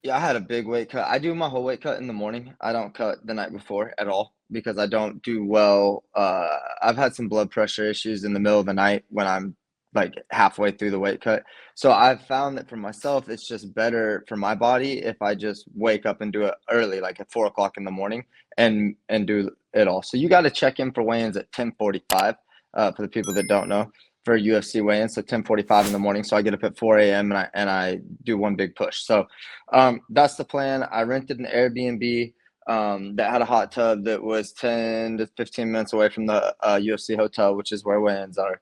Yeah, I had a big weight cut. I do my whole weight cut in the morning. I don't cut the night before at all because I don't do well. I've had some blood pressure issues in the middle of the night when I'm like halfway through the weight cut. So I've found that for myself, it's just better for my body if I just wake up and do it early, like at 4 o'clock in the morning, and do it all. So you got to check in for weigh-ins at 10:45. For the people that don't know, for UFC weigh-ins, so 10:45 in the morning. So I get up at 4 a.m. and I do one big push. So that's the plan. I rented an Airbnb that had a hot tub that was 10 to 15 minutes away from the UFC hotel, which is where weigh-ins are.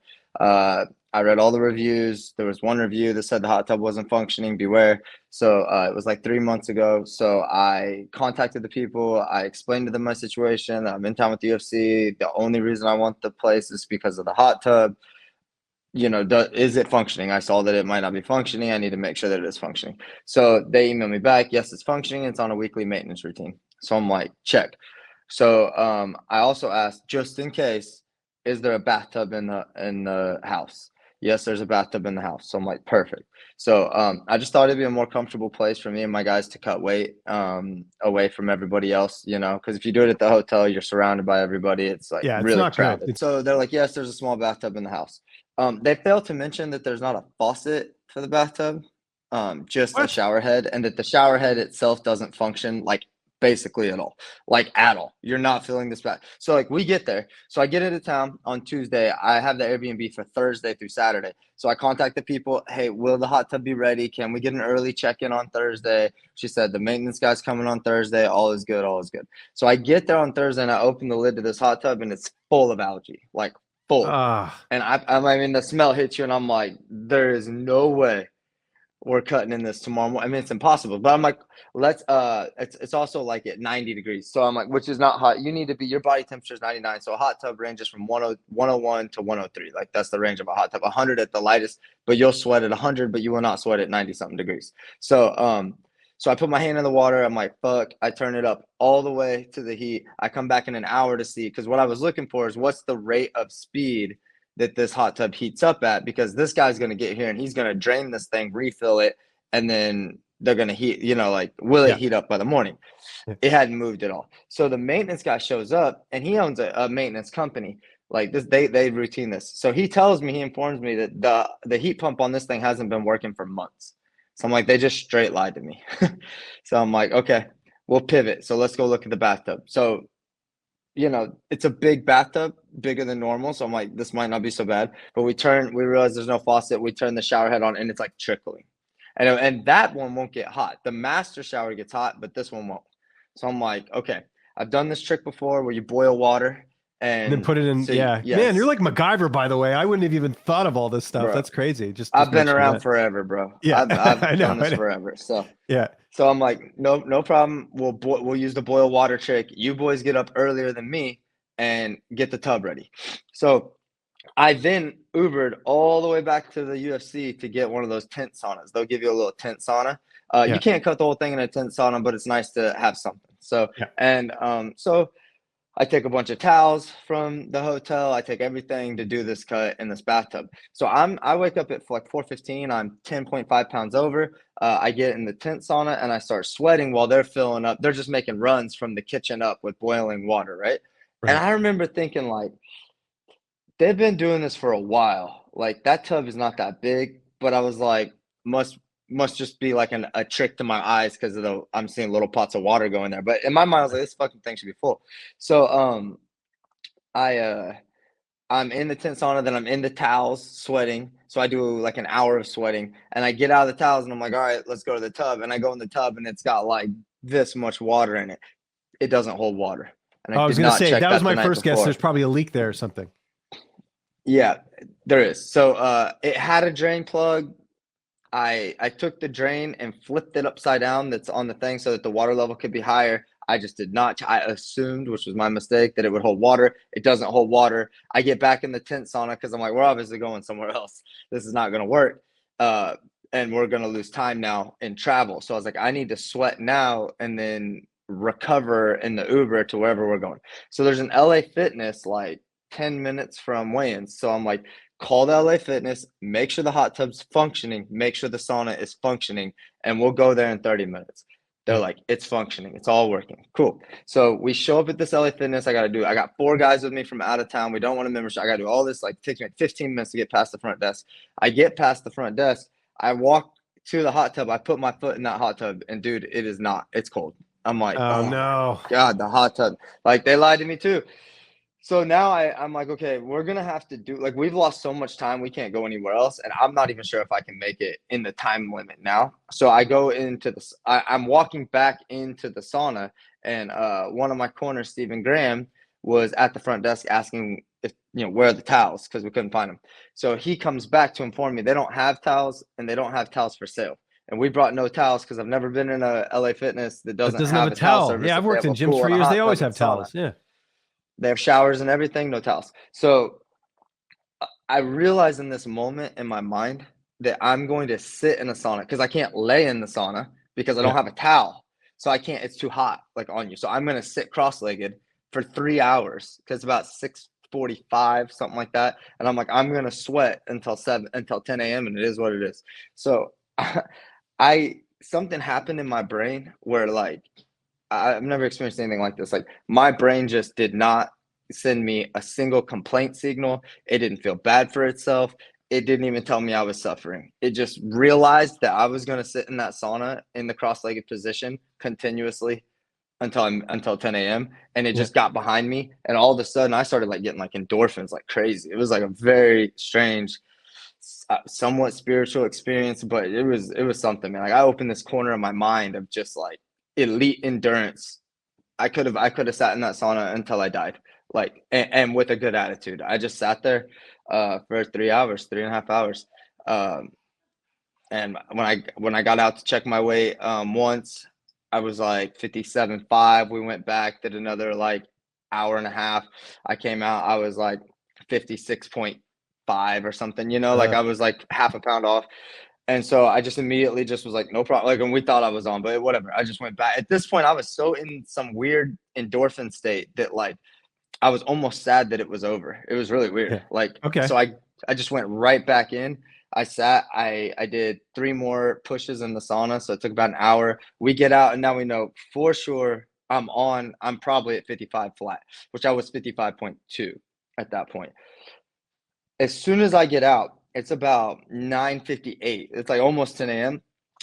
I read all the reviews. There was one review that said the hot tub wasn't functioning. Beware. So it was like 3 months ago. So I contacted the people. I explained to them my situation. That I'm in town with the UFC. The only reason I want the place is because of the hot tub. Is it functioning? I saw that it might not be functioning. I need to make sure that it is functioning. So they emailed me back. Yes, it's functioning. It's on a weekly maintenance routine. So I'm like, check. So I also asked, just in case, is there a bathtub in the house? Yes, there's a bathtub in the house. So I'm like, perfect. So I just thought it'd be a more comfortable place for me and my guys to cut weight away from everybody else, because if you do it at the hotel, you're surrounded by everybody. It's like Yeah, it's really not good. crowded. So they're like, yes, there's a small bathtub in the house. They failed to mention that there's not a faucet for the bathtub, just a What? shower head, and that the shower head itself doesn't function like basically at all, like at all. You're not filling this bath. So like we get there. So I get into town on Tuesday. I have the Airbnb for Thursday through Saturday. So I contact the people. Hey, will the hot tub be ready? Can we get an early check-in on Thursday? She said the maintenance guy's coming on Thursday. All is good. All is good. So I get there on Thursday and I open the lid to this hot tub and it's full of algae, like full. Ah, And I mean, the smell hits you, and I'm like, there is no way we're cutting in this tomorrow morning. I mean, it's impossible. But I'm like, it's also like at 90 degrees. So I'm like, which is not hot. You need to be, your body temperature is 99. So a hot tub ranges from 101 to 103. Like that's the range of a hot tub. 100 at the lightest, but you'll sweat at 100, but you will not sweat at 90 something degrees. So I put my hand in the water. I'm like, fuck. I turn it up all the way to the heat. I come back in an hour to see, because what I was looking for is what's the rate of speed that this hot tub heats up at, because this guy's going to get here and he's going to drain this thing, refill it, and then they're going to heat, like, will it yeah. heat up by the morning? Yeah. It hadn't moved at all. So the maintenance guy shows up and he owns a maintenance company. Like this, they routine this. So he informs me that the heat pump on this thing hasn't been working for months. So I'm like, they just straight lied to me. So I'm like, okay, we'll pivot. So let's go look at the bathtub. So it's a big bathtub, bigger than normal. So I'm like, this might not be so bad. But we realize there's no faucet. We turn the shower head on and it's like trickling. And that one won't get hot. The master shower gets hot, but this one won't. So I'm like, okay, I've done this trick before where you boil water. And then And put it in. so, Yeah. Man, you're yes, like MacGyver, by the way. I wouldn't have even thought of all this stuff. bro, That's crazy. Just I've been mentioning around that. forever, bro. Yeah. I've I know. done I this know. forever. So Yeah. So I'm like, no problem. We'll use the boil water trick. You boys get up earlier than me and get the tub ready. So I then Ubered all the way back to the UFC to get one of those tent saunas. They'll give you a little tent sauna. You Yeah. can't cut the whole thing in a tent sauna, but it's nice to have something. Yeah. So I take a bunch of towels from the hotel. I take everything to do this cut in this bathtub. So I wake up at like 4:15. I'm 10.5 pounds over. I get in the tent sauna and I start sweating while they're filling up. They're just making runs from the kitchen up with boiling water, right? And Right. I remember thinking like they've been doing this for a while. Like that tub is not that big, but I was like, must just be like a trick to my eyes because I'm seeing little pots of water going there. But in my mind, I was like, this fucking thing should be full. So I I'm in the tent sauna, then I'm in the towels sweating. So I do like an hour of sweating and I get out of the towels and I'm like, all right, let's go to the tub. And I go in the tub and it's got like this much water in it. It doesn't hold water. And I I was did going to not say, check that was that the my night first guess. There's before. probably a leak there or something. Yeah, there is. So it had a drain plug. I took the drain and flipped it upside down that's on the thing so that the water level could be higher. I just did not. I assumed, which was my mistake, that it would hold water. It doesn't hold water. I get back in the tent sauna because I'm like, we're obviously going somewhere else. This is not going to work. Uh, and we're going to lose time now in travel. So I was like, I need to sweat now and then recover in the Uber to wherever we're going. So there's an LA Fitness like 10 minutes from weigh-ins. So I'm like, call the LA Fitness, make sure the hot tub's functioning, make sure the sauna is functioning, and we'll go there in 30 minutes. They're Yeah. like, it's functioning. It's all working. Cool. So we show up at this LA Fitness. I got 4 guys with me from out of town. We don't want a membership. I got to do all this. Like, it takes me like 15 minutes to get past the front desk. I get past the front desk. I walk to the hot tub. I put my foot in that hot tub, and dude, it is not. It's cold. I'm like, Oh oh my no. God, the hot tub. Like, they lied to me too. So now I'm like, okay, we're gonna have to do, like, we've lost so much time, we can't go anywhere else, and I'm not even sure if I can make it in the time limit now. So I go into I'm walking back into the sauna, and one of my corners, Stephen Graham, was at the front desk asking if where are the towels, because we couldn't find them. So he comes back to inform me they don't have towels and they don't have towels for sale. And we brought no towels because I've never been in a LA Fitness that That doesn't doesn't have have a a towel towel. service Yeah, I've if they worked have in a gyms pool for and a years. They hot always tub and have sauna. towels. Yeah. They have showers and everything, no towels. So I realize in this moment in my mind that I'm going to sit in a sauna because I can't lay in the sauna because I Yeah. don't have a towel. So I can't, it's too hot like on you. So I'm going to sit cross-legged for 3 hours because it's about 6:45, something like that. And I'm like, I'm going to sweat until 10 a.m. and it is what it is. So I something happened in my brain where, like, I've never experienced anything like this. Like, my brain just did not send me a single complaint signal. It didn't feel bad for itself. It didn't even tell me I was suffering. It just realized that I was going to sit in that sauna in the cross-legged position continuously until 10 a.m. And it Yeah. just got behind me. And all of a sudden I started like getting like endorphins like crazy. It was like a very strange, somewhat spiritual experience, but it was something, man. Like, I opened this corner of my mind of just like elite endurance. I could have sat in that sauna until I died, like, and with a good attitude. I just sat there for 3 hours, 3.5 hours. Um, and when I got out to check my weight once, I was like 57.5. We went back, did another like hour and a half. I came out, I was like 56.5 or something, like I was like half a pound off. And so I just immediately just was like, no problem. Like, and we thought I was on, but whatever. I just went back. At this point, I was so in some weird endorphin state that, like, I was almost sad that it was over. It was really weird. Yeah. Like, Okay. so I just went right back in. I sat, I did 3 more pushes in the sauna. So it took about an hour. We get out, and now we know for sure I'm probably at 55 flat, which I was 55.2 at that point. As soon as I get out, it's about 9:58. It's like almost 10 a.m.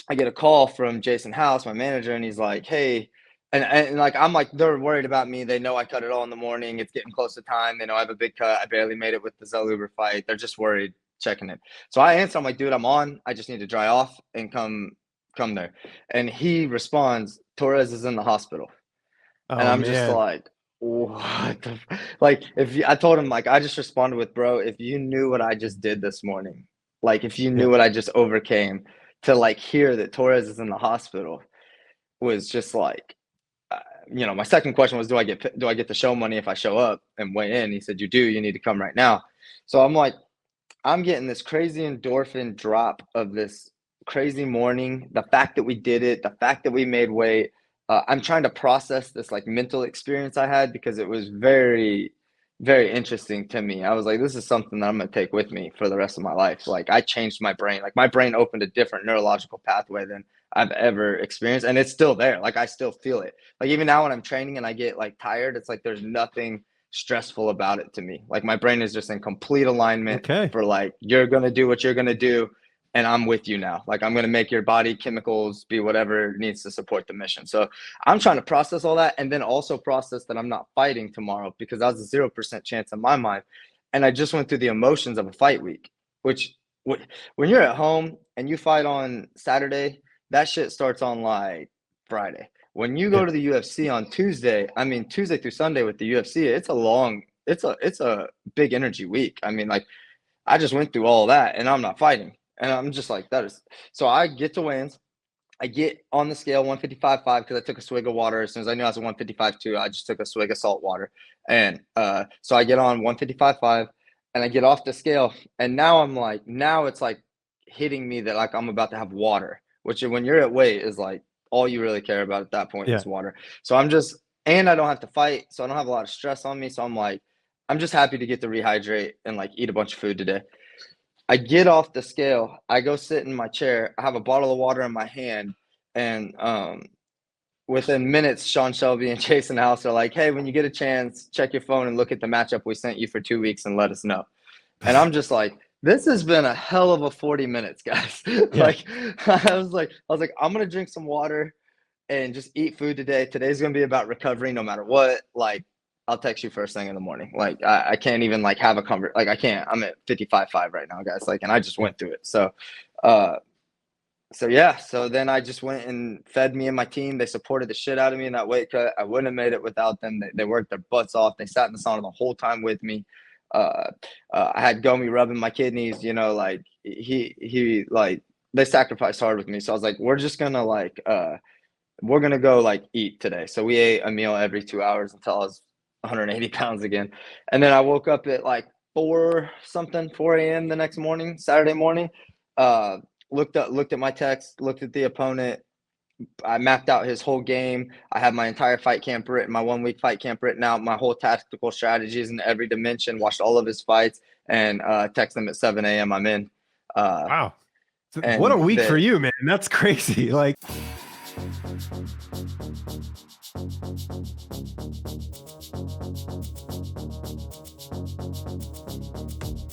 I get a call from Jason House, my manager, and he's like, "Hey," and like, I'm like, they're worried about me. They know I cut it all in the morning. It's getting close to time. They know I have a big cut. I barely made it with the Zeluber fight. They're just worried, checking it. So I answer. I'm like, "Dude, I'm on. I just need to dry off and come there." And he responds, "Torres is in the hospital." And Oh I'm just man. like, what the like, I told him, like, I just responded with, bro, if you knew what I just did this morning, like, if you Yeah. knew what I just overcame, to like hear that Torres is in the hospital was just like, uh, my second question was, do I get the show money if I show up and weigh in? He said, you do. You need to come right now. So I'm like, I'm getting this crazy endorphin drop of this crazy morning. The fact that we did it, the fact that we made weight. I'm trying to process this like mental experience I had because it was very, very interesting to me. I was like, this is something that I'm gonna take with me for the rest of my life. Like, I changed my brain. Like, my brain opened a different neurological pathway than I've ever experienced, and it's still there. Like, I still feel it. Like, even now when I'm training and I get like tired, it's like there's nothing stressful about it to me. Like, my brain is just in complete alignment Okay. for like, you're gonna do what you're gonna do, and I'm with you now. Like, I'm gonna make your body chemicals be whatever needs to support the mission. So I'm trying to process all that, and then also process that I'm not fighting tomorrow, because that was a 0% chance in my mind. And I just went through the emotions of a fight week, which when you're at home and you fight on Saturday, that shit starts on like Friday. When you go Yeah. to the UFC on Tuesday, I mean Tuesday through Sunday with the UFC, it's a big energy week. I mean, like, I just went through all that and I'm not fighting. And I'm just like, that is, so I get to weigh-ins. I get on the scale 155.5 because I took a swig of water. As soon as I knew I was at 155.2, I just took a swig of salt water. And so I get on 155.5 and I get off the scale. And now I'm like, now it's like hitting me that like I'm about to have water, which when you're at weight is like all you really care about at that point Yeah. is water. So I'm just, and I don't have to fight. So I don't have a lot of stress on me. So I'm like, I'm just happy to get to rehydrate and like eat a bunch of food today. I get off the scale. I go sit in my chair. I have a bottle of water in my hand, and within minutes, Sean Shelby and Jason House are like, "Hey, when you get a chance, check your phone and look at the matchup we sent you for 2 weeks and let us know." And I'm just like, "This has been a hell of a 40 minutes, guys." Yeah. Like, I was like, I'm gonna drink some water and just eat food today. Today's gonna be about recovery, no matter what. Like, I'll text you first thing in the morning. Like, I can't even like have a convert. Like, I can't. I'm at 55.5 right now, guys. Like, and I just Yeah. went through it. Uh, so yeah, so then I just went and fed me and my team. They supported the shit out of me in that weight cut. I wouldn't have made it without them. They worked their butts off. They sat in the sauna the whole time with me. Uh, I had Gomi rubbing my kidneys. Like he like they sacrificed hard with me. So I was like, we're gonna go like eat today. So we ate a meal every 2 hours until I was 180 pounds again. And then I woke up at like 4 a.m. the next morning, Saturday morning. Uh, looked at my text, looked at the opponent. I mapped out his whole game. I have my entire fight camp written, my 1 week fight camp written out, my whole tactical strategies in every dimension, watched all of his fights, and text them at 7 a.m. I'm in. Wow. What a And week for the you, man. That's crazy. Like,